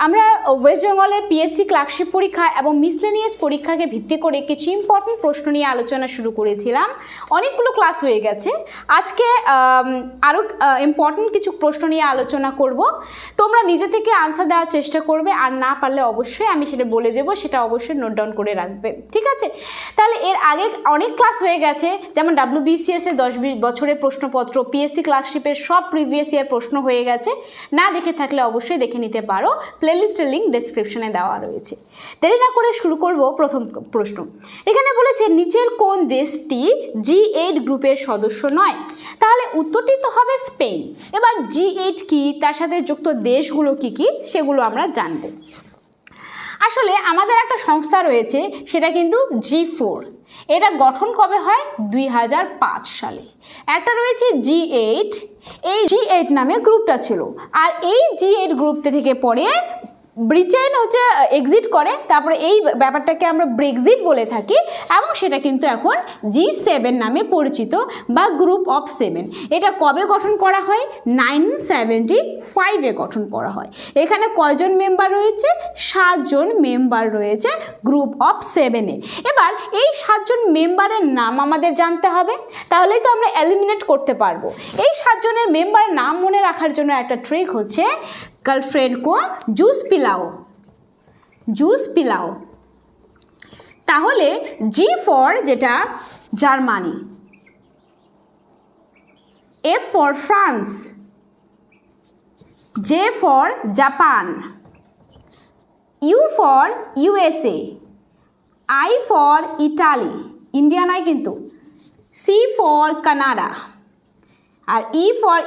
আমরা ওয়েস্ট বেঙ্গলের PSC clerkship পরীক্ষা এবং মিসলেনিয়াস পরীক্ষাকে ভিত্তি করে কিছু ইম্পর্টেন্ট প্রশ্ন নিয়ে আলোচনা শুরু করেছিলাম। অনেকগুলো ক্লাস হয়ে গেছে। আজকে আরও ইম্পর্টেন্ট কিছু প্রশ্ন নিয়ে আলোচনা করব। তোমরা নিজে থেকে আনসার দেওয়ার চেষ্টা করবে, আর না পারলে অবশ্যই আমি সেটা বলে দেবো, সেটা অবশ্যই নোট ডাউন করে রাখবে, ঠিক আছে? তাহলে এর আগে অনেক ক্লাস হয়ে গেছে, যেমন WBCS এর 10 বছরের প্রশ্নপত্র, পিএসসি ক্লার্কশিপের সব প্রিভিয়াস ইয়ার প্রশ্ন হয়ে গেছে। না দেখে থাকলে অবশ্যই দেখে নিতে পারো, প্লেলিস্টের লিঙ্ক ডেসক্রিপশনে দেওয়া রয়েছে। দেরি না করে শুরু করব প্রথম প্রশ্ন। এখানে বলেছে নিচের কোন দেশটি G8 গ্রুপের সদস্য নয়? তাহলে উত্তরটি তো হবে স্পেন। এবার G8 কি, তার সাথে যুক্ত দেশগুলো কি কি সেগুলো আমরা জানব। আসলে আমাদের একটা সংস্থা রয়েছে, সেটা কিন্তু G4। এটা গঠন কবে হয়? 2005 সালে। একটা রয়েছে G8, এই G8 নামে গ্রুপটা ছিল। আর এই G8 গ্রুপ থেকে পরে ব্রিটেন হচ্ছে এক্সিট করে, তারপরে এই ব্যাপারটাকে আমরা ব্রেক্সিট বলে থাকি, এবং সেটা কিন্তু এখন G7 নামে পরিচিত বা গ্রুপ অফ 7। এটা কবে গঠন করা হয়? 1975-এ গঠন করা হয়। এখানে কয়জন মেম্বার রয়েছে? 7 জন মেম্বার রয়েছে গ্রুপ অফ 7-এ। এবার এই 7 জন মেম্বারের নাম আমাদের জানতে হবে, তাহলেই তো আমরা এলিমিনেট করতে পারবো। এই 7 জনের মেম্বারের নাম মনে রাখার জন্য একটা ট্রিক হচ্ছে গার্লফ্রেন্ড কো জুস পিলাও। তাহলে G ফর যেটা Germany, F for France, J for Japan, U for USA, I for Italy, India নয় কিন্তু, C ফর কানাডা, আর E ফর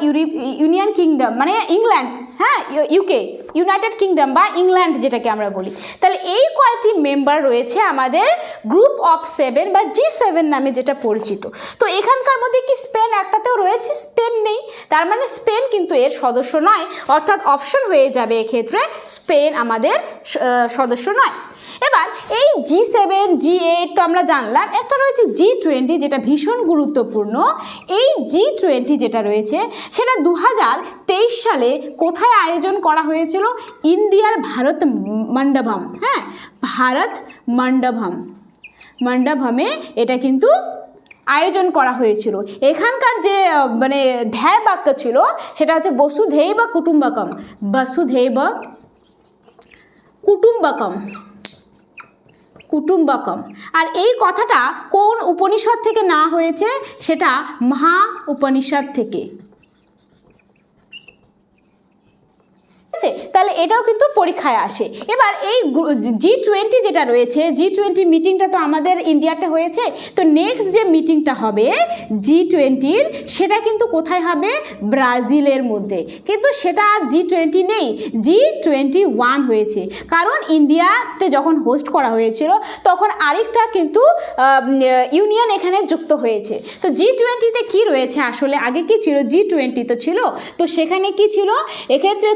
ইউনিয়ন কিংডম মানে ইংল্যান্ড, হ্যাঁ, ইউকে, ইউনাইটেড কিংডম বা ইংল্যান্ড যেটাকে আমরা বলি। তাহলে এই কয়েকটি মেম্বার রয়েছে আমাদের গ্রুপ অফ 7 বা G7 নামে যেটা পরিচিত। তো এখানকার মধ্যে কি স্পেন একটাতেও রয়েছে? স্পেন নেই, তার মানে স্পেন কিন্তু এর সদস্য নয়, অর্থাৎ অপশন হয়ে যাবে এক্ষেত্রে স্পেন আমাদের সদস্য নয়। এবার এই G7, G8 তো আমরা জানলাম। একটা রয়েছে G20 যেটা ভীষণ গুরুত্বপূর্ণ। এই G20 যেটা রয়েছে সেটা 2023 সালে কোথায় আয়োজন করা হয়েছিল? ইন্ডিয়ার ভারত মণ্ডপম, হ্যাঁ, ভারত মণ্ডপমে এটা কিন্তু আয়োজন করা হয়েছিল। এখানকার যে মানে ধ্যায় বাক্য ছিল সেটা হচ্ছে বসুধৈব কুটুম্বকম। আর এই কথাটা কোন উপনিষদ থেকে নেওয়া হয়েছে? সেটা মহা উপনিষদ থেকে। তাহলে এটাও কিন্তু পরীক্ষায় আসে। এবার এই G20 যেটা রয়েছে, G20 মিটিংটা তো আমাদের ইন্ডিয়াতে হয়েছে। তো নেক্সট যে মিটিংটা হবে G20-র, সেটা কিন্তু কোথায় হবে? ব্রাজিলের মধ্যে। কিন্তু সেটা আর G20 নেই, G21 হয়েছে। কারণ ইন্ডিয়াতে যখন হোস্ট করা হয়েছিল তখন আরেকটা কিন্তু ইউনিয়ন এখানে যুক্ত হয়েছে। তো G20-তে কি রয়েছে আসলে? আগে কি ছিল? G20 তো ছিল, তো সেখানে কি ছিল? এক্ষেত্রে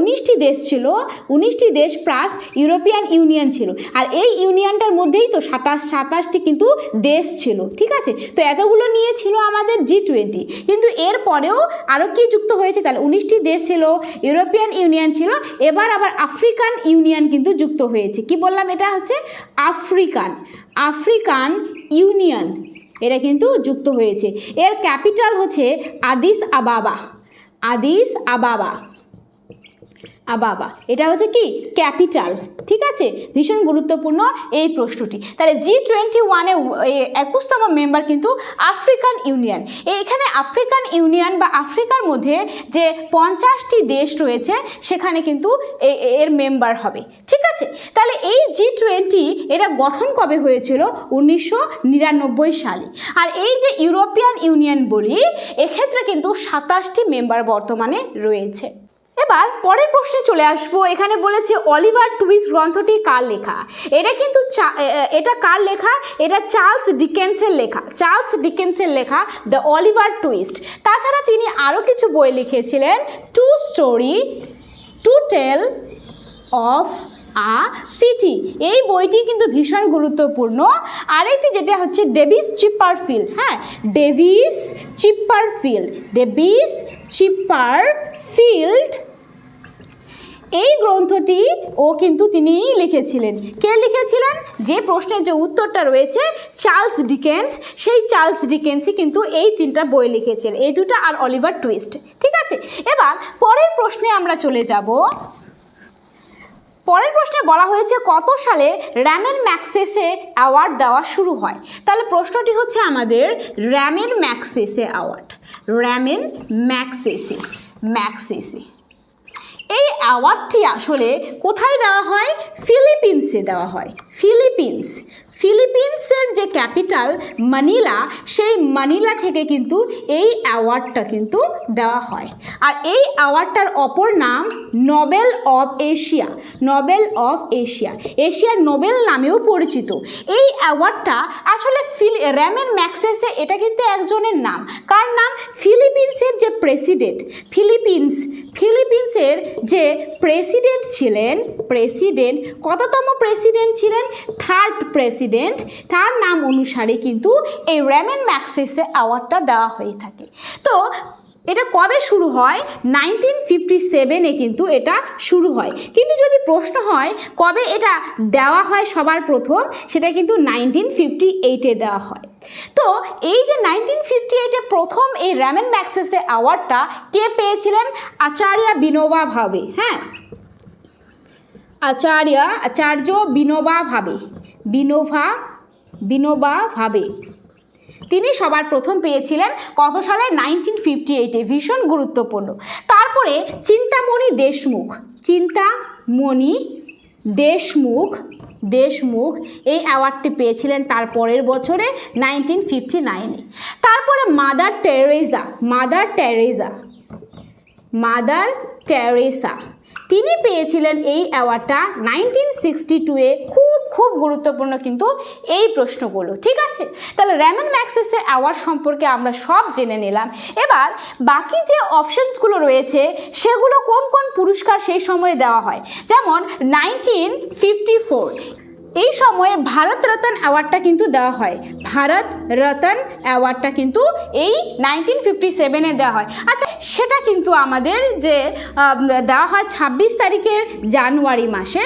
19টি দেশ ছিল, 19টি দেশ প্লাস ইউরোপিয়ান ইউনিয়ন ছিল। আর এই ইউনিয়নটার মধ্যেই তো 27টি কিন্তু দেশ ছিল, ঠিক আছে? তো এতগুলো নিয়ে ছিল আমাদের G20। কিন্তু এর পরেও আরও কি যুক্ত হয়েছে? তাহলে 19টি দেশ ছিল, ইউরোপিয়ান ইউনিয়ন ছিল, এবার আবার আফ্রিকান ইউনিয়ন কিন্তু যুক্ত হয়েছে। কি বললাম? এটা হচ্ছে আফ্রিকান ইউনিয়ন, এটা কিন্তু যুক্ত হয়েছে। এর ক্যাপিটাল হচ্ছে আদিস আবাবা। এটা হচ্ছে কি ক্যাপিটাল, ঠিক আছে? ভীষণ গুরুত্বপূর্ণ এই প্রশ্নটি। তাহলে G21-এ 21তম মেম্বার কিন্তু আফ্রিকান ইউনিয়ন। এখানে আফ্রিকান ইউনিয়ন বা আফ্রিকার মধ্যে যে 50টি দেশ রয়েছে সেখানে কিন্তু এর মেম্বার হবে, ঠিক আছে? তাহলে এই G20 এটা গঠন কবে হয়েছিল? 1999 সালে। আর এই যে ইউরোপিয়ান ইউনিয়ন বলি, এক্ষেত্রে কিন্তু 27টি মেম্বার বর্তমানে রয়েছে। এবার পরের প্রশ্নে চলে আসবো। এখানে বলেছে অলিভার টুইস্ট গ্রন্থটি কার লেখা? এটা কার লেখা? এটা চার্লস ডিকেন্সের লেখা দ্য অলিভার টুইস্ট। তাছাড়া তিনি আরও কিছু বই লিখেছিলেন, two tale of a city. এই বইটি কিন্তু ভীষণ গুরুত্বপূর্ণ। আরেকটি যেটা হচ্ছে ডেভিস চিপারফিল্ড, হ্যাঁ, ডেভিস চিপারফিল্ড এই গ্রন্থটি কিন্তু তিনিই লিখেছিলেন। কে লিখেছিলেন? যে প্রশ্নের যে উত্তরটা রয়েছে চার্লস ডিকেন্স, সেই চার্লস ডিকেন্সই কিন্তু এই 3টা বই লিখেছেন, এই 2টা আর অলিভার টুইস্ট। ঠিক আছে, এবার পরের প্রশ্নে আমরা চলে যাব। পরের প্রশ্নে বলা হয়েছে কত সালে র্যামেন ম্যাগসেসে অ্যাওয়ার্ড দেওয়া শুরু হয়। তাহলে প্রশ্নটি হচ্ছে আমাদের ramen Magsaysay award, ramen Magsaysay. এই অ্যাওয়ার্ডটি আসলে কোথায় দেওয়া হয়? ফিলিপিন্সে দেওয়া হয়। ফিলিপিন্সের যে ক্যাপিটাল মানিলা, সেই মানিলা থেকে কিন্তু এই অ্যাওয়ার্ডটা কিন্তু দেওয়া হয়। আর এই অ্যাওয়ার্ডটার অপর নাম নোবেল অফ এশিয়া, এশিয়ার নোবেল নামেও পরিচিত। এই অ্যাওয়ার্ডটা আসলে র্যামেন ম্যাগসেসে এটা কিন্তু একজনের নাম। কার নাম? ফিলিপিন্সের যে প্রেসিডেন্ট, ফিলিপিন্সের যে প্রেসিডেন্ট ছিলেন, কততম প্রেসিডেন্ট ছিলেন? 3rd প্রেসিডেন্ট, তার নাম অনুসারে কিন্তু এই র্যামেন ম্যাগসেসে অ্যাওয়ার্ডটা দেওয়া হয়ে থাকে। তো এটা কবে শুরু হয়? 1957-এ কিন্তু এটা শুরু হয়। কিন্তু যদি প্রশ্ন হয় কবে এটা দেওয়া হয় সবার প্রথম, সেটা কিন্তু 1958-এ দেওয়া হয়। তো এই যে 1958-এ প্রথম এই র্যামেন ম্যাগসেসে অ্যাওয়ার্ডটা কে পেয়েছিলেন? আচার্য বিনোবা ভাবে। হ্যাঁ, আচার্য বিনোবা ভাবে তিনি সবার প্রথম পেয়েছিলেন। কত সালে? 1958-এ। ভীষণ গুরুত্বপূর্ণ। তারপরে চিন্তামণি দেশমুখ এই অ্যাওয়ার্ডটি পেয়েছিলেন তার পরের বছরে 1959-এ। তারপরে মাদার টেরেসা তিনি পেয়েছিলেন এই অ্যাওয়ার্ডটা 1962-এ। খুব গুরুত্বপূর্ণ কিন্তু এই প্রশ্নগুলো। ঠিক আছে, তাহলে র্যামেন ম্যাগসেসে অ্যাওয়ার্ড সম্পর্কে আমরা সব জেনে নিলাম। এবার বাকি যে অপশনসগুলো রয়েছে সেগুলো কোন কোন পুরস্কার সেই সময়ে দেওয়া হয়। যেমন 1954 এই সময়ে ভারত রত্ন অ্যাওয়ার্ডটা কিন্তু দেওয়া হয়। ভারত রত্ন অ্যাওয়ার্ডটা কিন্তু এই 1957-এ দেওয়া হয়। আচ্ছা, সেটা কিন্তু আমাদের যে দেওয়া হয় 26 তারিখের জানুয়ারি মাসে,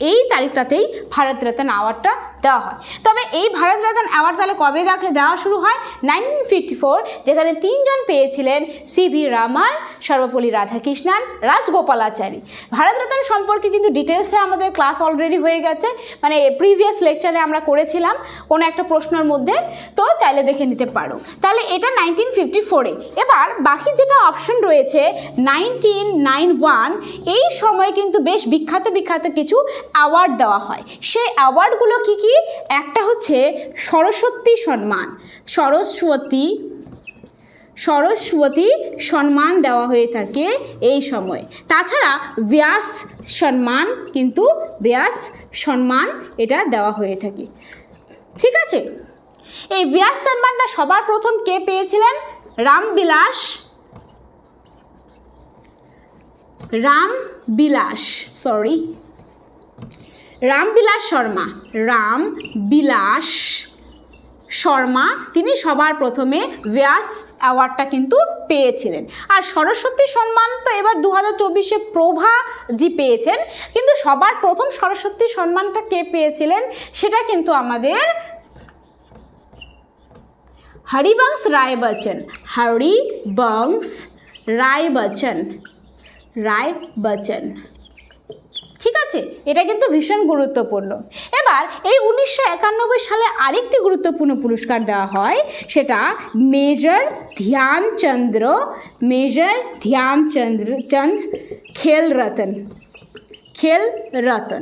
এই তারিখটাতেই ভারত রত্ন অ্যাওয়ার্ডটা দেওয়া হয়। তবে এই ভারত রত্ন অ্যাওয়ার্ড তাহলে কবে দেওয়া শুরু হয়? 1954, যেখানে 3 জন পেয়েছিলেন, CV রামান, সর্বপল্লী রাধাকৃষ্ণন, রাজগোপালাচারী। ভারত রত্ন সম্পর্কে কিন্তু ডিটেলসে আমাদের ক্লাস অলরেডি হয়ে গেছে, মানে প্রিভিয়াস লেকচারে আমরা করেছিলাম কোনো একটা প্রশ্নের মধ্যে, তো চাইলে দেখে নিতে পারো। তাহলে এটা 1954-এ। এবার বাকি যেটা অপশন রয়েছে 1991, এই সময় কিন্তু বেশ বিখ্যাত কিছু অ্যাওয়ার্ড দেওয়া হয়। সেই অ্যাওয়ার্ডগুলো কি? একটা হচ্ছে সরস্বতী সম্মান দেওয়া হয়ে থাকে এই সময়। তাছাড়া ব্যাস সম্মান এটা দেওয়া হয়ে থাকে। ঠিক আছে, এই ব্যাস সম্মানটা সবার প্রথম কে পেয়েছিলেন? রামবিলাস শর্মা তিনি সবার প্রথমে ব্যাস অ্যাওয়ার্ডটা কিন্তু পেয়েছিলেন। আর সরস্বতী সম্মান তো এবার 2024-এ প্রভাজি পেয়েছেন, কিন্তু সবার প্রথম সরস্বতী সম্মানটা কে পেয়েছিলেন সেটা কিন্তু আমাদের হরিবংশ রায় বচ্চন। ঠিক আছে, এটা কিন্তু ভীষণ গুরুত্বপূর্ণ। এবার এই 1991 সালে আরেকটি গুরুত্বপূর্ণ পুরস্কার দেওয়া হয়, সেটা মেজর ধ্যানচন্দ খেল রতন।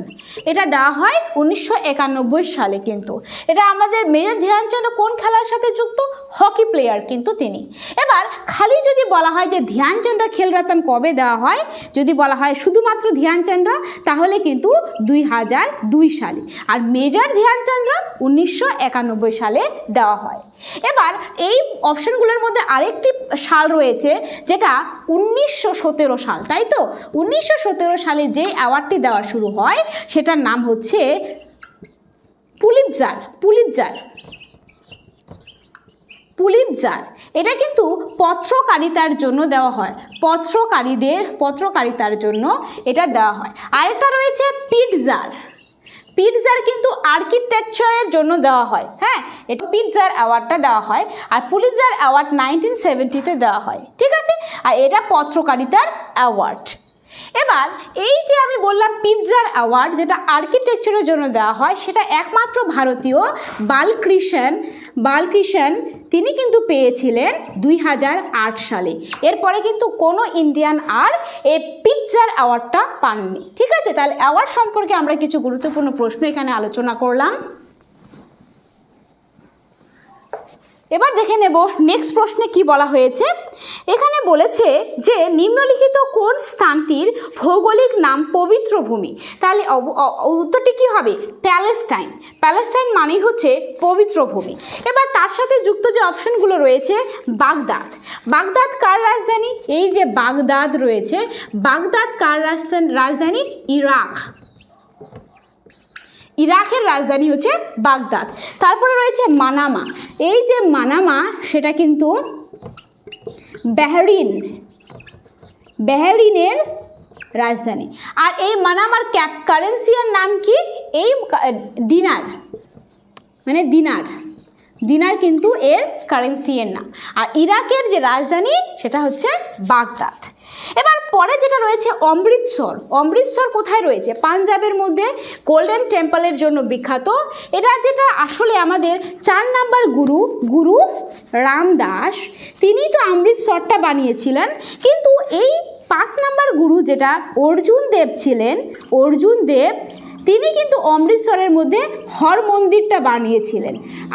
এটা দেওয়া হয় 1991 সালে। কিন্তু এটা আমাদের মেজর ধ্যানচন্দ্র কোন খেলার সাথে যুক্ত? হকি প্লেয়ার কিন্তু তিনি। এবার খালি যদি বলা হয় যে ধ্যানচন্দ্র খেল রতন কবে দেওয়া হয়, যদি বলা হয় শুধুমাত্র ধ্যানচন্দ্র, তাহলে কিন্তু 2002 সালে। আর মেজর ধ্যানচন্দ্র 1991 সালে দেওয়া হয়। এবার এই অপশনগুলোর মধ্যে আরেকটি সাল রয়েছে, যেটা 1917 সাল, তাই তো? 1917 সালে যে অ্যাওয়ার্ডটি দেওয়া শুরু হয় সেটার নাম হচ্ছে পুলিৎজার পুলিৎজার, এটা কিন্তু পত্রকারিতার জন্য দেওয়া হয়, পত্রকারিতার জন্য এটা দেওয়া হয়। আরেকটা রয়েছে পিটজার, পিটজার কিন্তু আর্কিটেকচারের জন্য দেওয়া হয়। হ্যাঁ, এটা পিটজার অ্যাওয়ার্ডটা দেওয়া হয়, আর পুলিৎজার অ্যাওয়ার্ড 1970-তে দেওয়া হয়। ঠিক আছে, আর এটা পত্রকারিতার অ্যাওয়ার্ড। এবার এই যে আমি বললাম পিটজার অ্যাওয়ার্ড যেটা আর্কিটেকচারের জন্য দেওয়া হয়, সেটা একমাত্র ভারতীয় বালকৃষ্ণ তিনি কিন্তু পেয়েছিলেন 2008 সালে। এরপরে কিন্তু কোনো ইন্ডিয়ান আর এই পিটজার অ্যাওয়ার্ডটা পাননি। ঠিক আছে, তাহলে অ্যাওয়ার্ড সম্পর্কে আমরা কিছু গুরুত্বপূর্ণ প্রশ্ন এখানে আলোচনা করলাম। এবার দেখে নেব নেক্সট প্রশ্নে কি বলা হয়েছে। এখানে বলেছে যে নিম্নলিখিত কোন স্থানটির ভৌগোলিক নাম পবিত্র ভূমি। তাহলে উত্তরটি কি হবে? প্যালেস্টাইন। প্যালেস্টাইন মানেই হচ্ছে পবিত্র ভূমি। এবার তার সাথে যুক্ত যে অপশনগুলো রয়েছে, বাগদাদ। বাগদাদ কার রাজধানী? এই যে বাগদাদ রয়েছে, বাগদাদ কার রাজধানী? ইরাক। ইরাকের রাজধানী হচ্ছে বাগদাদ। তারপরে রয়েছে মানামা। এই যে মানামা সেটা কিন্তু বাহরিনের রাজধানী। আর এই মানামার কারেন্সির নাম কি? এই দিনার, মানে দিনার কিন্তু এর কারেন্সি এর নাম। আর ইরাকের যে রাজধানী সেটা হচ্ছে বাগদাদ। এবার পরে যেটা রয়েছে অমৃতসর। অমৃতসর কোথায় রয়েছে? পাঞ্জাবের মধ্যে, গোল্ডেন টেম্পলের জন্য বিখ্যাত। এটা যেটা আসলে আমাদের 4 নাম্বার গুরু রামদাস তিনি তো অমৃতসরটা বানিয়েছিলেন, কিন্তু এই 5 নাম্বার গুরু যেটা অর্জুন দেব ছিলেন, অর্জুন দেব তিনি কিন্তু অমৃতসরের মধ্যে হর মন্দিরটা বানিয়েছিলেন।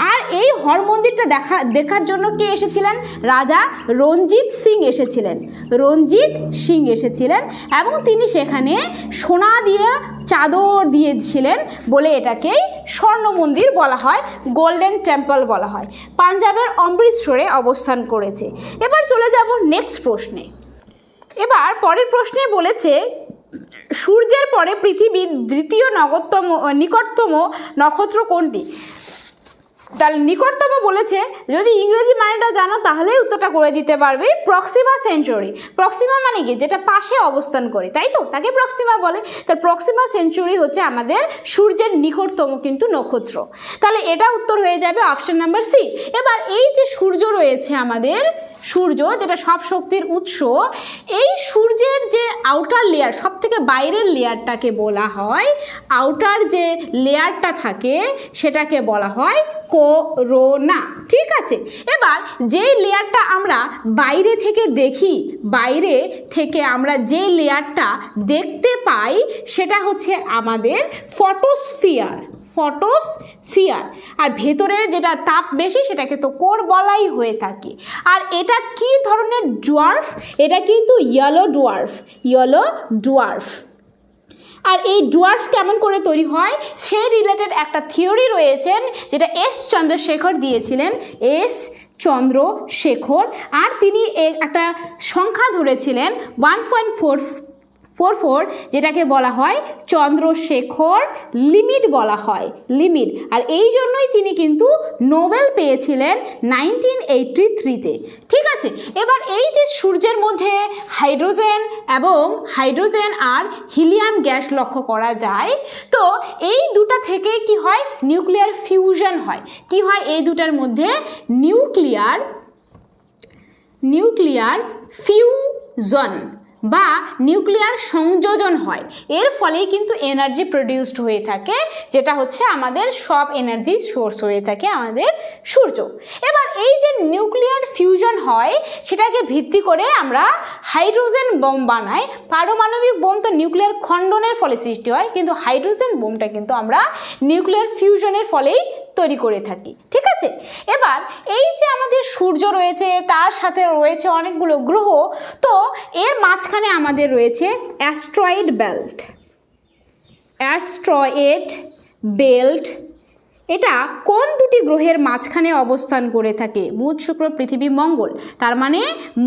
আর এই হর মন্দিরটা দেখার জন্য কে এসেছিলেন? রাজা রঞ্জিত সিং এসেছিলেন এবং তিনি সেখানে সোনা দিয়ে চাদর দিয়েছিলেন বলে এটাকেই স্বর্ণ মন্দির বলা হয়, গোল্ডেন টেম্পল বলা হয়। পাঞ্জাবের অমৃতসরে অবস্থান করেছে। এবার চলে যাব নেক্সট প্রশ্নে। এবার পরের প্রশ্নে বলেছে সূর্যের পরে পৃথিবীর দ্বিতীয় নিকটতম নক্ষত্র কোনটি? তাহলে নিকটতম বলেছে, যদি ইংরেজি মানেটা জানো তাহলেই উত্তরটা করে দিতে পারবে। Proxima century. প্রক্সিমা মানে কি? যেটা পাশে অবস্থান করে, তাই তো, তাকে প্রক্সিমা বলে। তার প্রক্সিমা সেঞ্চুরি হচ্ছে আমাদের সূর্যের নিকটতম কিন্তু নক্ষত্র। তাহলে এটা উত্তর হয়ে যাবে অপশন নাম্বার সি। এবার এই যে সূর্য রয়েছে আমাদের, সূর্য যেটা সব শক্তির উৎস, এই সূর্যের যে আউটার লেয়ার, সব থেকে বাইরের লেয়ারটাকে বলা হয়, আউটার যে লেয়ারটা থাকে সেটাকে বলা হয় করোনা। ঠিক আছে, এবার যে লেয়ারটা আমরা বাইরে থেকে দেখি, বাইরে থেকে আমরা যে লেয়ারটা দেখতে পাই সেটা হচ্ছে আমাদের ফটোস্ফিয়ার। আর ভেতরে যেটা তাপ বেশি সেটাকে তো কোর বলাই হয়ে থাকে। আর এটা কি ধরনের ডোয়ার্ফ? এটা কিন্তু ইয়েলো ডোয়ার্ফ। আর এই ডোয়ার্ফ কেমন করে তৈরি হয় সে রিলেটেড একটা থিওরি রয়েছেন, যেটা চন্দ্রশেখর দিয়েছিলেন। চন্দ্রশেখর, আর তিনি একটা সংখ্যা ধরেছিলেন 1.44, যেটাকে বলা হয় চন্দ্রশেখর লিমিট বলা হয়, লিমিট। আর এই জন্যই তিনি কিন্তু নোবেল পেয়েছিলেন 1983-তে। ঠিক আছে, এবার এই যে সূর্যের মধ্যে হাইড্রোজেন আর হিলিয়াম গ্যাস লক্ষ্য করা যায়, তো এই দুটা থেকে কি হয়? নিউক্লিয়ার ফিউশন হয়। কি হয়? এই দুটার মধ্যে নিউক্লিয়ার ফিউশন বা নিউক্লিয়ার সংযোজন হয়। এর ফলেই কিন্তু এনার্জি প্রডিউসড হয়ে থাকে, যেটা হচ্ছে আমাদের সব এনার্জি সোর্স হয়ে থাকে আমাদের সূর্য। এবার এই যে নিউক্লিয়ার ফিউশন হয় সেটাকে ভিত্তি করে আমরা হাইড্রোজেন বোম বানাই। পারমাণবিক বোম তো নিউক্লিয়ার খণ্ডনের ফলে সৃষ্টি হয়, কিন্তু হাইড্রোজেন বোমটা কিন্তু আমরা নিউক্লিয়ার ফিউশনের ফলেই তৈরি করে থাকি। ঠিক আছে, এবার এই যে আমাদের সূর্য রয়েছে, তার সাথে রয়েছে অনেকগুলো গ্রহ, তো এর মাঝখানে আমাদের রয়েছে অ্যাস্ট্রয়েড বেল্ট। এটা কোন দুটি গ্রহের মাঝখানে অবস্থান করে থাকে? বুধ, শুক্র, পৃথিবী, মঙ্গল। তার মানে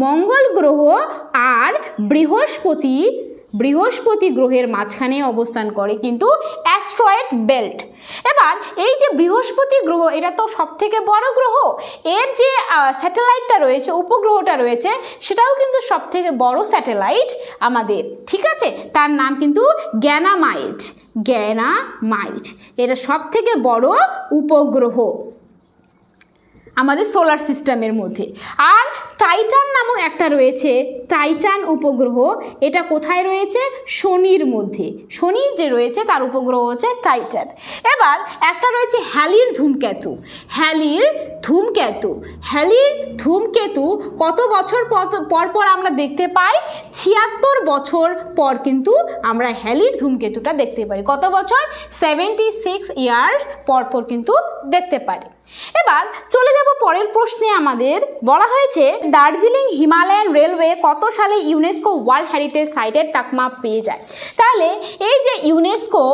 মঙ্গল গ্রহ আর বৃহস্পতি বৃহস্পতি গ্রহের মাঝখানে অবস্থান করে কিন্তু অ্যাস্ট্রয়েড বেল্ট। এবার এই যে বৃহস্পতি গ্রহ, এটা তো সবথেকে বড় গ্রহ, এর যে স্যাটেলাইটটা রয়েছে, উপগ্রহটা রয়েছে, সেটাও কিন্তু সবথেকে বড় স্যাটেলাইট আমাদের, ঠিক আছে? তার নাম কিন্তু গ্যানামাইট। গ্যানামাইট এটা সবথেকে বড় উপগ্রহ আমাদের সোলার সিস্টেমের মধ্যে। আর টাইটান নামক একটা রয়েছে, টাইটান উপগ্রহ, এটা কোথায় রয়েছে? শনির মধ্যে। শনি যে রয়েছে তার উপগ্রহ হচ্ছে টাইটান। এবার একটা রয়েছে হ্যালির ধূমকেতু। হ্যালির ধূমকেতু, হ্যালির ধূমকেতু কত বছর পর পর আমরা দেখতে পাই? 76 বছর পর কিন্তু আমরা হ্যালির ধূমকেতুটা দেখতে পারি। কত বছর? 76 ইয়ার্স পর পর কিন্তু দেখতে পারি। এবার চলে যাব পরের প্রশ্নে। আমাদের বলা হয়েছে দার্জিলিং হিমালয়ান রেলওয়ে কত সালে ইউনেস্কো ওয়ার্ল্ড হেরিটেজ সাইটের তকমা পেয়ে যায়? তাহলে এই যে ইউনেস্কো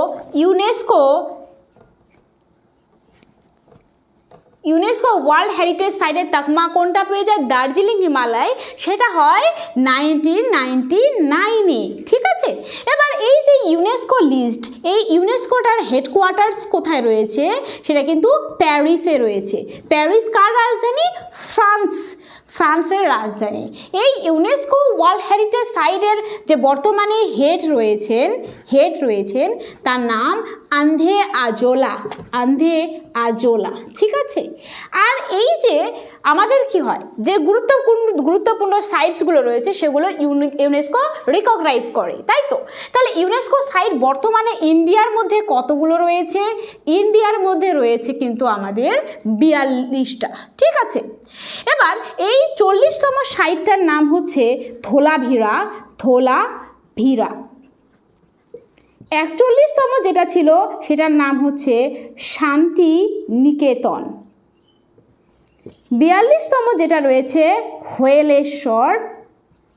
ওয়ার্ল্ড হেরিটেজ সাইটের তকমা কোনটা পেয়ে যায়? দার্জিলিং হিমালয়, সেটা হয় 1999-এ, ঠিক আছে? এবার এই যে ইউনেস্কো লিস্ট, এই ইউনেস্কোটার হেডকোয়ার্টার্স কোথায় রয়েছে? সেটা কিন্তু প্যারিসে রয়েছে। প্যারিস কার রাজধানী? ফ্রান্সের রাজধানী। এই ইউনেস্কো ওয়ার্ল্ড হেরিটেজ সাইটের যে বর্তমানে হেড রয়েছেন তার নাম আন্ধে আজোলা, ঠিক আছে? আর এই যে আমাদের কি হয়, যে গুরুত্বপূর্ণ সাইটসগুলো রয়েছে সেগুলো ইউনেস্কো রিকগনাইজ করে, তাই তো? তাহলে ইউনেস্কো সাইট বর্তমানে ইন্ডিয়ার মধ্যে কতগুলো রয়েছে? ইন্ডিয়ার মধ্যে রয়েছে কিন্তু আমাদের 42টা, ঠিক আছে? এবার এই 40তম সাইটটার নাম হচ্ছে ধোলাভিরা। 41তম যেটা ছিল সেটার নাম হচ্ছে শান্তি নিকেতন। 42তম যেটা রয়েছে হোয়েলেশ্বর,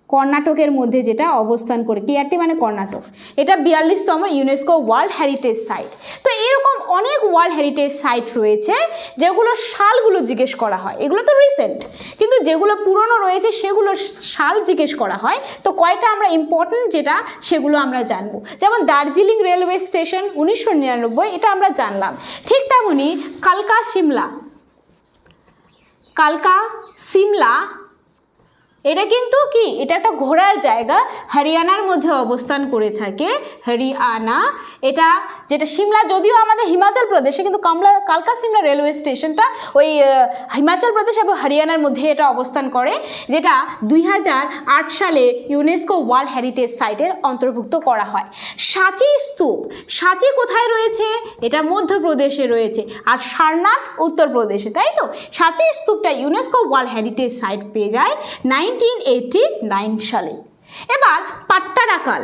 কর্ণাটকের মধ্যে যেটা অবস্থান করে। কেয়ারটি মানে কর্ণাটক। এটা 42তম ইউনেস্কো ওয়ার্ল্ড হেরিটেজ সাইট। তো এরকম অনেক ওয়ার্ল্ড হেরিটেজ সাইট রয়েছে যেগুলো সালগুলো জিজ্ঞেস করা হয়। এগুলো তো রিসেন্ট, কিন্তু যেগুলো পুরনো রয়েছে সেগুলো সাল জিজ্ঞেস করা হয়। তো কয়টা আমরা ইম্পর্টেন্ট যেটা সেগুলো আমরা জানবো। যেমন দার্জিলিং রেলওয়ে স্টেশন 1999, এটা আমরা জানলাম। ঠিক তেমনই কালকা সিমলা, এটা কিন্তু কি, এটা একটা ঘোরার জায়গা, হরিয়ানার মধ্যে অবস্থান করে থাকে। হরিয়ানা, এটা যেটা সিমলা যদিও আমাদের হিমাচল প্রদেশে, কিন্তু কালকা সিমলা রেলওয়ে স্টেশনটা ওই হিমাচল প্রদেশ এবং হরিয়ানার মধ্যে এটা অবস্থান করে, যেটা 2008 সালে ইউনেস্কো ওয়ার্ল্ড হেরিটেজ সাইটের অন্তর্ভুক্ত করা হয়। সাঁচি কোথায় রয়েছে? এটা মধ্যপ্রদেশে রয়েছে। আর সারনাথ উত্তরপ্রদেশে, তাই তো? সাঁচি স্তূপটা ইউনেস্কো ওয়ার্ল্ড হেরিটেজ সাইট পেয়ে যায় 1989 সালে। এবার পাট্টাডাকাল,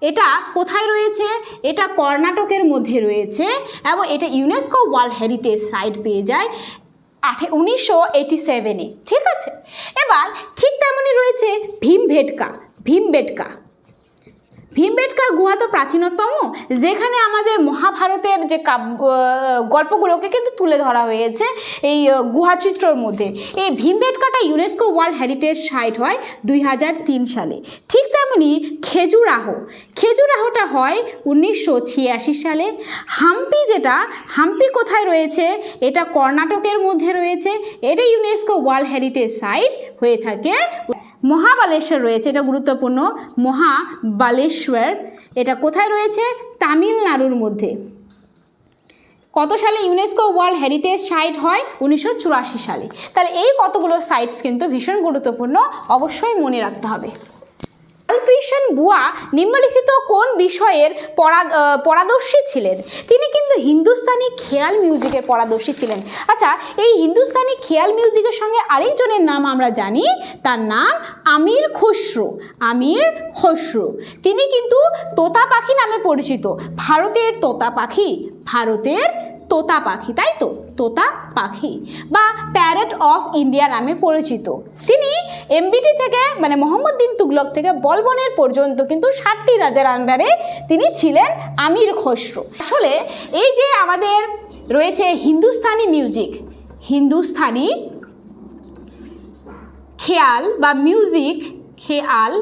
এটা কোথায় রয়েছে? এটা কর্ণাটকের মধ্যে রয়েছে এবং এটা ইউনেস্কো ওয়ার্ল্ড হেরিটেজ সাইট পেয়ে যায় 1987-এ, ঠিক আছে? এবার ঠিক তেমনই রয়েছে ভীমবেটকা গুহা তো প্রাচীনতম, যেখানে আমাদের মহাভারতের যে গল্পগুলোকে কিন্তু তুলে ধরা হয়েছে এই গুহাচিত্রর মধ্যে। এই ভীমবেটকাটা ইউনেস্কো ওয়ার্ল্ড হেরিটেজ সাইট হয় 2003 সালে। ঠিক তেমনি খেজুরাহোটা হয় 1986 সালে। হাম্পি কোথায় রয়েছে? এটা কর্ণাটকের মধ্যে রয়েছে। এটা ইউনেস্কো ওয়ার্ল্ড হেরিটেজ সাইট হয়ে থাকে। মহাবালেশ্বর রয়েছে, এটা গুরুত্বপূর্ণ। মহাবালেশ্বর এটা কোথায় রয়েছে? তামিলনাড়ুর মধ্যে। কত সালে ইউনেস্কো ওয়ার্ল্ড হেরিটেজ সাইট হয়? 1984 সালে। তাহলে এই কতগুলো সাইটস কিন্তু ভীষণ গুরুত্বপূর্ণ, অবশ্যই মনে রাখতে হবে। লালকৃষ্ণ বুয়া নিম্নলিখিত কোন বিষয়ের পরাদর্শী ছিলেন? তিনি কিন্তু হিন্দুস্তানি খেয়াল মিউজিকের পরাদর্শী ছিলেন। আচ্ছা, এই হিন্দুস্তানি খেয়াল মিউজিকের সঙ্গে আরেকজনের নাম আমরা জানি, তার নাম আমির খসরু। তিনি কিন্তু তোতা পাখি নামে পরিচিত। ভারতের তোতা পাখি, তাই তো? তোতা পাখি বা প্যারট অফ ইন্ডিয়া নামে পরিচিত। তিনি এমবিটি থেকে মানে মোহাম্মদ বিন তুগলক থেকে বলবনের পর্যন্ত কিন্তু 7টি রাজার আন্ডারে তিনি ছিলেন আমির খসরু। আসলে এই যে আমাদের রয়েছে হিন্দুস্তানি মিউজিক, হিন্দুস্তানি খেয়াল বা মিউজিক খেয়াল,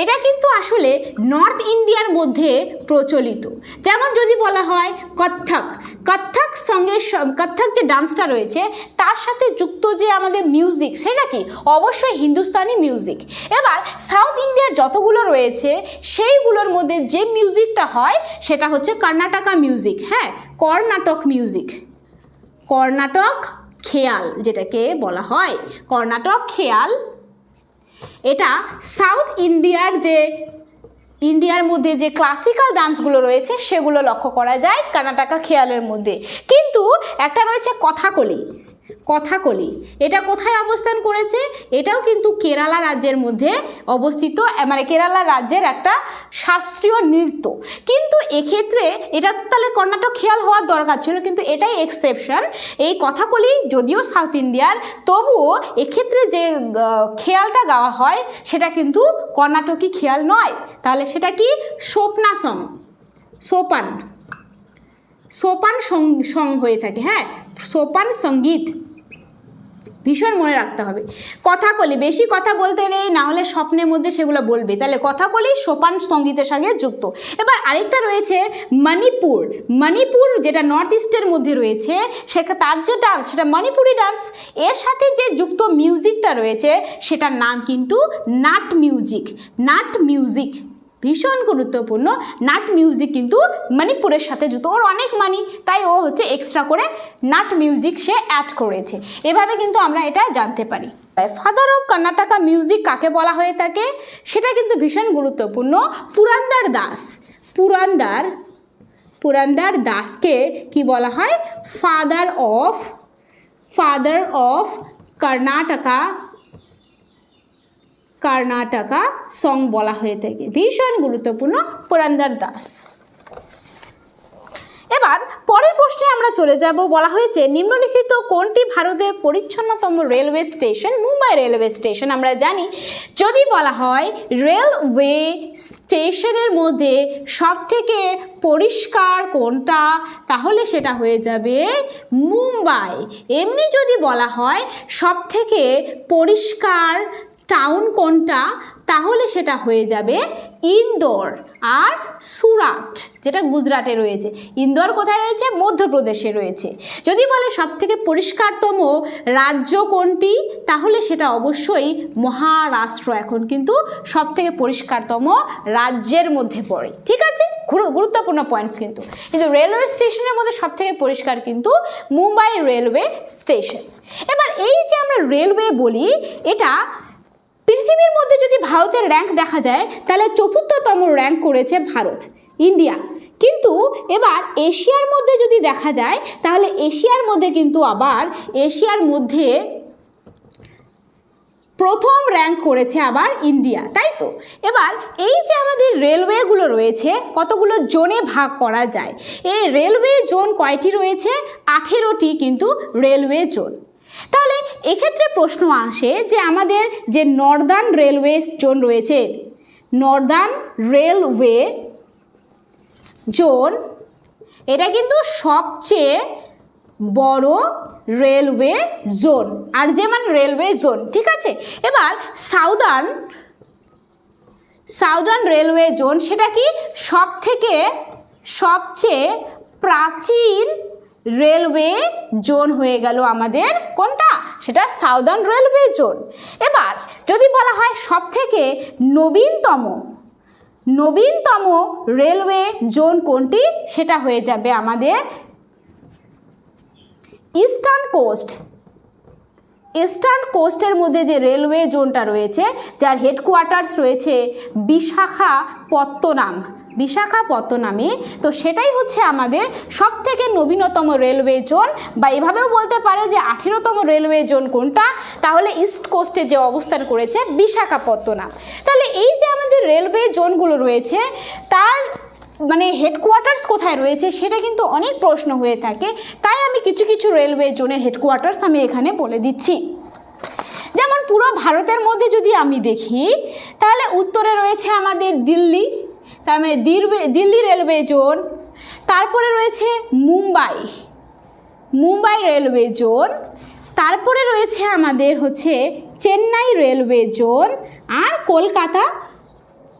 এটা কিন্তু আসলে নর্থ ইন্ডিয়ার মধ্যে প্রচলিত। যেমন যদি বলা হয় কত্থক, কত্থক সঙ্গে কত্থক যে ডান্সটা রয়েছে তার সাথে যুক্ত যে আমাদের মিউজিক সেটা কি অবশ্যই হিন্দুস্তানি মিউজিক। এবার সাউথ ইন্ডিয়ার যতগুলো রয়েছে সেইগুলোর মধ্যে যে মিউজিকটা হয় সেটা হচ্ছে কর্ণাটকা মিউজিক। হ্যাঁ, কর্ণাটক মিউজিক, কর্ণাটক খেয়াল যেটাকে বলা হয়, কর্ণাটক খেয়াল। এটা সাউথ ইন্ডিয়ার মধ্যে যে ক্লাসিক্যাল ডান্সগুলো রয়েছে সেগুলো লক্ষ্য করা যায় কর্ণাটকা খেয়ালের মধ্যে। কিন্তু একটা রয়েছে কথাকলি, কথাকলি এটা কোথায় অবস্থান করেছে? এটাও কিন্তু কেরালা রাজ্যের মধ্যে অবস্থিত, মানে কেরালা রাজ্যের একটা শাস্ত্রীয় নৃত্য। কিন্তু এক্ষেত্রে এটা তো তাহলে কর্ণাটক খেয়াল হওয়ার দরকার ছিল, কিন্তু এটাই এক্সেপশন। এই কথাকলি যদিও সাউথ ইন্ডিয়ার, তবুও এক্ষেত্রে যে খেয়ালটা গাওয়া হয় সেটা কিন্তু কর্ণাটকি খেয়াল নয়। তাহলে সেটা কি? সোপান সং, সোপান, সোপান সং হয়ে থাকে। হ্যাঁ, সোপান সঙ্গীত ভীষণ মনে রাখতে হবে। কথাকলি বেশি কথা বলতে নেই, না হলে স্বপ্নের মধ্যে সেগুলো বলবে। তাহলে কথাকলি সোপান সঙ্গীতের সঙ্গে যুক্ত। এবার আরেকটা রয়েছে মণিপুর, মণিপুর যেটা নর্থ ইস্টের মধ্যে রয়েছে, সেটা তার যে ডান্স সেটা মণিপুরি ডান্স। এর সাথে যে যুক্ত মিউজিকটা রয়েছে সেটার নাম কিন্তু নাট মিউজিক, নাট মিউজিক ভীষণ গুরুত্বপূর্ণ। নাট মিউজিক কিন্তু মণিপুরের সাথে যুক্ত, ওর অনেক মানি, তাই ও হচ্ছে এক্সট্রা করে নাট মিউজিক সে অ্যাড করেছে। এভাবে কিন্তু আমরা এটা জানতে পারি। ফাদার অফ কর্ণাটকা মিউজিক কাকে বলা হয়ে থাকে সেটা কিন্তু ভীষণ গুরুত্বপূর্ণ। পুরন্দর দাস, পুরন্দর দাসকে কি বলা হয়? ফাদার অফ কর্ণাটকা সং বলা হয়ে থাকে। ভীষণ গুরুত্বপূর্ণ পুরন্দর দাস। এবার পরের প্রশ্নে আমরা চলে যাব। বলা হয়েছে নিম্নলিখিত কোনটি ভারতের পরিচ্ছন্নতম railway station? Mumbai railway station. আমরা জানি যদি বলা হয় রেলওয়ে স্টেশনের মধ্যে সবথেকে পরিষ্কার কোনটা, তাহলে সেটা হয়ে যাবে মুম্বাই। এমনি যদি বলা হয় সবথেকে পরিষ্কার টাউন কোনটা, তাহলে সেটা হয়ে যাবে ইন্দোর আর সুরাট, যেটা গুজরাটে রয়েছে। ইন্দোর কোথায় রয়েছে? মধ্যপ্রদেশে রয়েছে। যদি বলে সবথেকে পরিষ্কারতম রাজ্য কোনটি, তাহলে সেটা অবশ্যই মহারাষ্ট্র এখন কিন্তু সবথেকে পরিষ্কারতম রাজ্যের মধ্যে পড়ে। ঠিক আছে, গুরুত্বপূর্ণ পয়েন্টস কিন্তু। কিন্তু রেলওয়ে স্টেশনের মধ্যে সবথেকে পরিষ্কার কিন্তু মুম্বাই রেলওয়ে স্টেশন। এবার এই যে আমরা রেলওয়ে বলি, এটা পৃথিবীর মধ্যে যদি ভারতের র্যাঙ্ক দেখা যায় তাহলে ৪র্থতম র্যাঙ্ক করেছে ভারত, ইন্ডিয়া। কিন্তু এবার এশিয়ার মধ্যে যদি দেখা যায় তাহলে এশিয়ার মধ্যে কিন্তু আবার এশিয়ার মধ্যে প্রথম র্যাঙ্ক করেছে আবার ইন্ডিয়া, তাই তো। এবার এই যে আমাদের রেলওয়েগুলো রয়েছে কতগুলো জোনে ভাগ করা যায়। এই রেলওয়ে জোন কয়টি রয়েছে? 18টি কিন্তু রেলওয়ে জোন। তাহলে এক্ষেত্রে প্রশ্ন আসে যে আমাদের যে নর্দার্ন রেলওয়ে জোন রয়েছে, নর্দার্ন রেলওয়ে জোন, এটা কিন্তু সবচেয়ে বড় রেলওয়ে জোন, আর যেমন রেলওয়ে জোন। ঠিক আছে, এবার সাউদার্ন রেলওয়ে জোন, সেটা কি সবচেয়ে প্রাচীন রেলওয়ে জোন হয়ে গেল আমাদের কোনটা? সেটা সাউদার্ন রেলওয়ে জোন। এবার যদি বলা হয় সবথেকে নবীনতম রেলওয়ে জোন কোনটি, সেটা হয়ে যাবে আমাদের ইস্টার্ন কোস্টের মধ্যে যে রেলওয়ে জোনটা রয়েছে, যার হেডকোয়ার্টার্স রয়েছে বিশাখাপত্তনমে, তো সেটাই হচ্ছে আমাদের সবথেকে নবীনতম রেলওয়ে জোন। বা এভাবেও বলতে পারে যে 18তম রেলওয়ে জোন কোনটা, তাহলে ইস্ট কোস্টে যে অবস্থান করেছে বিশাখাপত্তনম। তাহলে এই যে আমাদের রেলওয়ে জোনগুলো রয়েছে তার মানে হেডকোয়ার্টার্স কোথায় রয়েছে সেটা কিন্তু অনেক প্রশ্ন হয়ে থাকে, তাই আমি কিছু কিছু রেলওয়ে জোনের হেডকোয়ার্টার্স আমি এখানে বলে দিচ্ছি। যেমন পুরো ভারতের মধ্যে যদি আমি দেখি তাহলে উত্তরে রয়েছে আমাদের দিল্লি, তার মানে দিল্লি রেলওয়ে জোন। তারপরে রয়েছে মুম্বাই রেলওয়ে জোন। তারপরে রয়েছে আমাদের হচ্ছে চেন্নাই রেলওয়ে জোন আর কলকাতা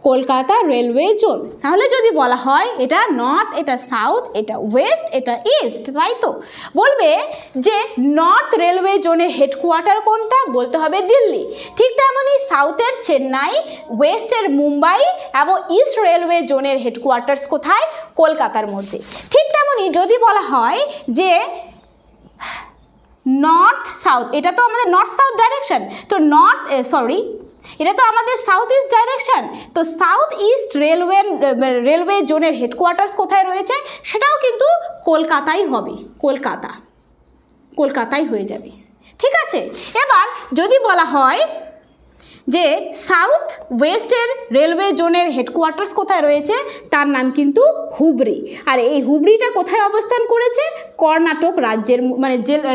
কলকাতা রেলওয়ে জোন। তাহলে যদি বলা হয় এটা নর্থ, এটা সাউথ, এটা ওয়েস্ট, এটা ইস্ট, তাই তো বলবে যে নর্থ রেলওয়ে জোনের হেডকোয়ার্টার কোনটা, বলতে হবে দিল্লি। ঠিক তেমনই সাউথের চেন্নাই, ওয়েস্টের মুম্বাই এবং ইস্ট রেলওয়ে জোনের হেডকোয়ার্টার্স কোথায়, কলকাতার মধ্যে। ঠিক তেমনই যদি বলা হয় যে নর্থ সাউথ, এটা তো আমাদের নর্থ সাউথ ডাইরেকশন, তো এটা তো আমাদের সাউথ ইস্ট ডাইরেকশন, তো সাউথ ইস্ট রেলওয়ে জোনের হেডকোয়ার্টার্স কোথায় রয়েছে, সেটাও কিন্তু কলকাতাই হবে, কলকাতাই হয়ে যাবে। ঠিক আছে, এবার যদি বলা হয় যে সাউথ ওয়েস্টের রেলওয়ে জোনের হেডকোয়ার্টার্স কোথায় রয়েছে, তার নাম কিন্তু হুবরি। আর এই হুবরিটা কোথায় অবস্থান করেছে, কর্ণাটক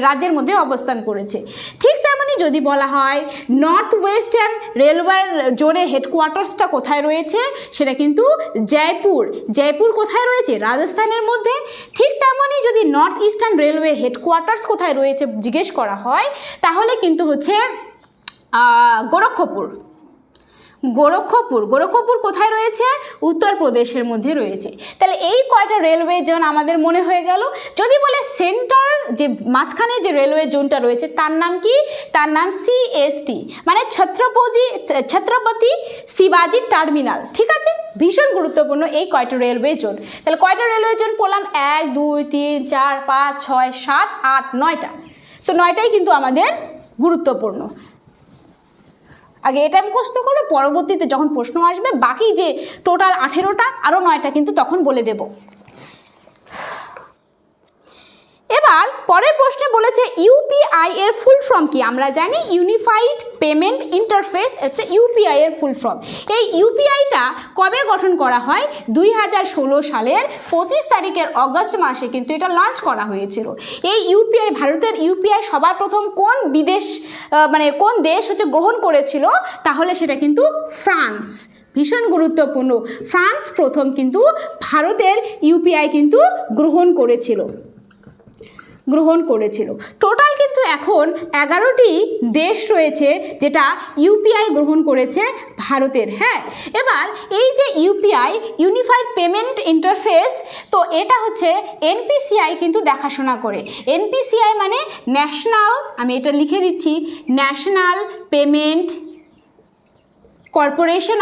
রাজ্যের মধ্যে অবস্থান করেছে। ঠিক তেমনি যদি বলা হয় নর্থ ওয়েস্টার্ন রেলওয়ে জোনের হেডকোয়ার্টার্সটা কোথায় রয়েছে, সেটা কিন্তু জয়পুর কোথায় রয়েছে, রাজস্থানের মধ্যে। ঠিক তেমনি যদি নর্থ ইস্টার্ন রেলওয়ে হেডকোয়ার্টার্স কোথায় রয়েছে জিজ্ঞেস করা হয়, তাহলে কিন্তু হচ্ছে গোরক্ষপুর কোথায় রয়েছে, উত্তরপ্রদেশের মধ্যে রয়েছে। তাহলে এই কয়টা রেলওয়ে জোন আমাদের মনে হয়ে গেল। যদি বলে সেন্টার, যে মাঝখানে যে রেলওয়ে জোনটা রয়েছে তার নাম কি, তার নাম CST, মানে ছত্রপতি শিবাজি টার্মিনাল। ঠিক আছে, ভীষণ গুরুত্বপূর্ণ এই কয়টা রেলওয়ে জোন। তাহলে কয়টা রেলওয়ে জোন পড়লাম, 1 2 3 4 5 6 7 8 9টা। তো 9টাই কিন্তু আমাদের গুরুত্বপূর্ণ। আগে এটা মুখস্থ করো, পরবর্তীতে যখন প্রশ্ন আসবে বাকি যে টোটাল 18টা আরও 9টা কিন্তু তখন বলে দেব। এবার পরের প্রশ্নে বলেছে ইউপিআই এর ফুল ফর্ম কি। আমরা জানি ইউনিফাইড পেমেন্ট ইন্টারফেস, হচ্ছে ইউপিআই এর ফুল ফর্ম। এই ইউপিআইটা কবে গঠন করা হয়, 2016 সালের 25 তারিখের অগস্ট মাসে কিন্তু এটা লঞ্চ করা হয়েছিল। এই ইউপিআই, ভারতের ইউপিআই সবার প্রথম কোন দেশ হচ্ছে গ্রহণ করেছিল, তাহলে সেটা কিন্তু ফ্রান্স। ভীষণ গুরুত্বপূর্ণ, ফ্রান্স প্রথম কিন্তু ভারতের ইউপিআই কিন্তু গ্রহণ করেছিল। টোটাল কিন্তু এখন 11টি দেশ রয়েছে যেটা ইউপিআই গ্রহণ করেছে ভারতের। হ্যাঁ, এবার এই যে ইউপিআই, ইউনিফাইড পেমেন্ট ইন্টারফেস, তো এটা হচ্ছে এনপিসিআই কিন্তু দেখাশোনা করে। এনপিসিআই মানে ন্যাশনাল, আমি এটা লিখে দিচ্ছি, national payment corporation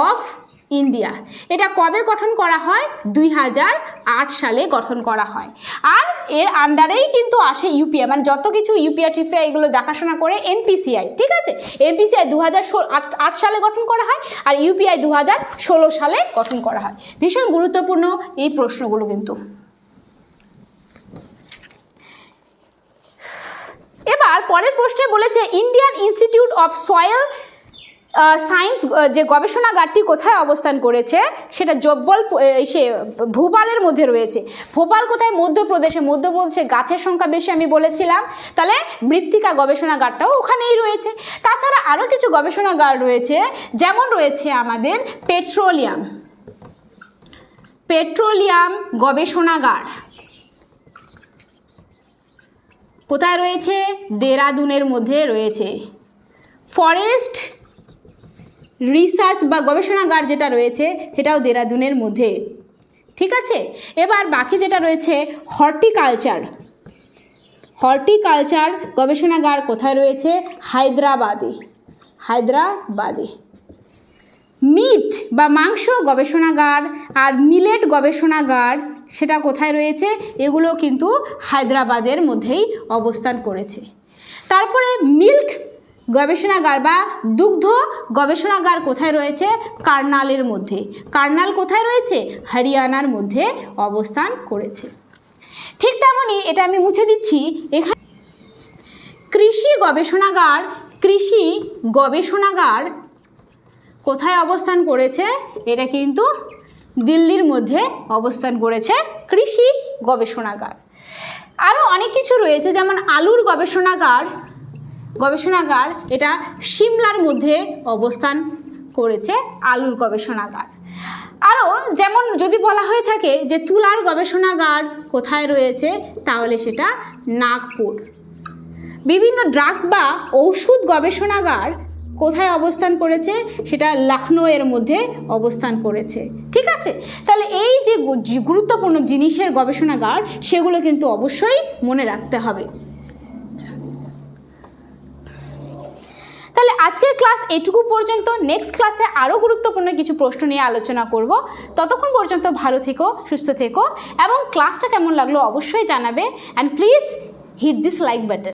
of India. এটা কবে গঠন করা হয়, 2008 সালে গঠন করা হয়। আর এর আন্ডারেই কিন্তু আসে ইউপিআই, মানে যত কিছু ইউপিআই টিপিআই এগুলো দেখাশোনা করে এনপিসিআই। ঠিক আছে, এনপিসিআই 2008 সালে গঠন করা হয় আর ইউপিআই 2016 সালে গঠন করা হয়। ভীষণ গুরুত্বপূর্ণ এই প্রশ্নগুলো কিন্তু। এবার পরের প্রশ্নে বলেছে Indian institute of soil science যে গবেষণাগারটি কোথায় অবস্থান করেছে, সেটা ভোপালের মধ্যে রয়েছে। ভোপাল কোথায়, মধ্যপ্রদেশে গাছের সংখ্যা বেশি আমি বলেছিলাম, তাহলে মৃত্তিকা গবেষণাগারটাও ওখানেই রয়েছে। তাছাড়া আরও কিছু গবেষণাগার রয়েছে, যেমন রয়েছে আমাদের পেট্রোলিয়াম গবেষণাগার। কোথায় রয়েছে, দেরাদুনের মধ্যে রয়েছে। ফরেস্ট রিসার্চ বা গবেষণাগার যেটা রয়েছে সেটাও দেরাদুনের মধ্যে। ঠিক আছে, এবার বাকি যেটা রয়েছে হর্টিকালচার গবেষণাগার কোথায় রয়েছে, হায়দ্রাবাদে। মিট বা মাংস গবেষণাগার আর মিলেট গবেষণাগার সেটা কোথায় রয়েছে, এগুলো কিন্তু হায়দ্রাবাদের মধ্যেই অবস্থান করেছে। তারপরে মিল্ক গবেষণাগার বা দুগ্ধ গবেষণাগার কোথায় রয়েছে, কার্নালের মধ্যে। কার্নাল কোথায় রয়েছে, হরিয়ানার মধ্যে অবস্থান করেছে। ঠিক তেমনই এটা আমি মুছে দিচ্ছি, এখানে কৃষি গবেষণাগার কোথায় অবস্থান করেছে, এটা কিন্তু দিল্লির মধ্যে অবস্থান করেছে কৃষি গবেষণাগার। আরও অনেক কিছু রয়েছে, যেমন আলুর গবেষণাগার এটা সিমলার মধ্যে অবস্থান করেছে আলুর গবেষণাগার। আরও যেমন যদি বলা হয়ে থাকে যে তুলার গবেষণাগার কোথায় রয়েছে, তাহলে সেটা নাগপুর। বিভিন্ন ড্রাগস বা ঔষধ গবেষণাগার কোথায় অবস্থান করেছে? সেটা লখনৌ এর মধ্যে অবস্থান করেছে। ঠিক আছে, তাহলে এই যে গুরুত্বপূর্ণ জিনিসের গবেষণাগার সেগুলো কিন্তু অবশ্যই মনে রাখতে হবে। তাহলে আজকের ক্লাস এটুকু পর্যন্ত। নেক্সট ক্লাসে আরও গুরুত্বপূর্ণ কিছু প্রশ্ন নিয়ে আলোচনা করব। ততক্ষণ পর্যন্ত ভালো থেকো, সুস্থ থেকো এবং ক্লাসটা কেমন লাগলো অবশ্যই জানাবে। And please hit this like button.